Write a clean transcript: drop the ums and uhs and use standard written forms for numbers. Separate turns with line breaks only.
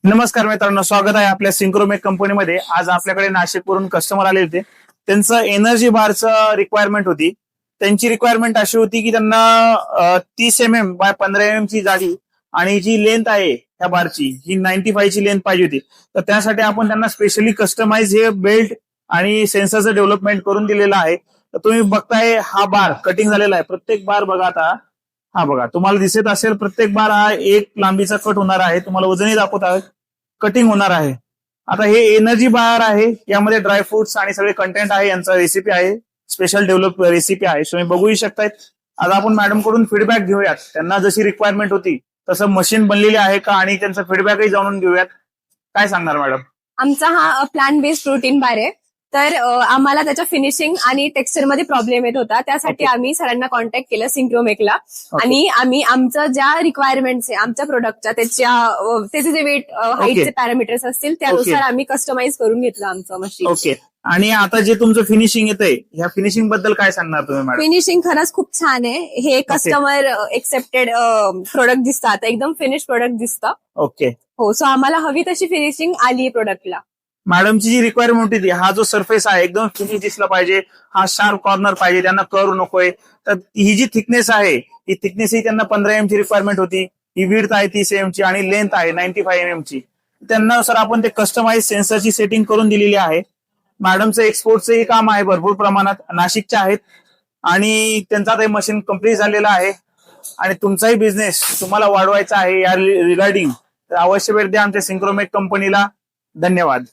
नमस्कार मित्रांनो, स्वागत आहे आपल्या सिंक्रोमेक कंपनीमध्ये। आज आपल्याकडे नाशिकवरून कस्टमर आले होते। त्यांचं एनर्जी बारचं रिक्वायरमेंट होती। त्यांची रिक्वायरमेंट अशी होती की त्यांना 30 mm बाय 15 mm ची जाडी आणि जी लेंथ आहे ह्या बारची ही 95 ची लेंथ पाहिजे होती। तर त्यासाठी आपण त्यांना स्पेशली कस्टमाइज हे बेल्ट आणि सेन्सरचं डेव्हलपमेंट करून दिलेलं आहे। तर तुम्ही बघताय हा बार कटिंग झालेला आहे। प्रत्येक बार बघा आता, हा बघा तुम्हाला दिसत असेल, प्रत्येक बार हा एक लांबीचा कट होणार आहे। तुम्हाला वजनही दाखवत आहे, कटिंग होणार आहे। आता हे एनर्जी बार आहे, यामध्ये ड्रायफ्रुट्स आणि सगळे कंटेंट आहे, यांचा रेसिपी आहे, स्पेशल डेव्हलप रेसिपी आहे। तुम्ही बघूही शकताय। आज आपण मॅडम कडून फीडबॅक घेऊयात, त्यांना जशी रिक्वायरमेंट होती तसं मशीन बनलेली आहे का आणि त्यांचा फीडबॅकही जाणून घेऊयात। काय सांगणार मॅडम?
आमचा हा प्लांट बेस्ड प्रोटीन बार आहे। तर आम्हाला त्याच्या फिनिशिंग आणि टेक्स्चर मध्ये प्रॉब्लेम येत होता, त्यासाठी आम्ही सरांना कॉन्टॅक्ट केलं सिंक्रोमेकला। आणि आम्ही आमचं ज्या रिक्वायरमेंट्स आहे आमच्या प्रोडक्टच्या, त्याचे जे वेट हाईटचे पॅरामीटर्स असतील त्यानुसार आम्ही कस्टमाइज करून घेतलं आमचं मशीन।
ओके। आणि आता जे तुमचं फिनिशिंग येतंय, ह्या फिनिशिंग बद्दल काय सांगणार तुम्ही मॅडम?
फिनिशिंग खरंच खूप छान आहे। हे कस्टमर एक्सेप्टेड प्रोडक्ट दिसतं, आता एकदम फिनिश प्रोडक्ट दिसतं।
ओके
हो, सो आम्हाला हवी तशी फिनिशिंग आली प्रोडक्टला।
मॅडमची जी रिक्वायरमेंट होती, हा जो सरफेस आहे एकदम फिनिश दिसला पाहिजे, हा शार्प कॉर्नर पाहिजे, त्यांना कर्व नकोय। तर ही जी थिकनेस आहे, ही थिकनेस ही त्यांना 15 mm ची रिक्वायरमेंट होती। ही विड्थ आहे 30 mm ची आणि लेंथ आहे 95 mm ची। त्यांना सर आपण ते कस्टमाइज सेन्सरची सेटिंग करून दिलेली आहे। मॅडमचं एक्सपोर्टचंही काम आहे, भरपूर प्रमाणात नाशिकचे आहेत आणि त्यांचा ते मशीन कम्प्लीट झालेला आहे। आणि तुमचाही बिझनेस तुम्हाला वाढवायचा आहे या रिगार्डिंग, तर अवश्य भेट द्या आमच्या सिंक्रोमेक कंपनीला। धन्यवाद।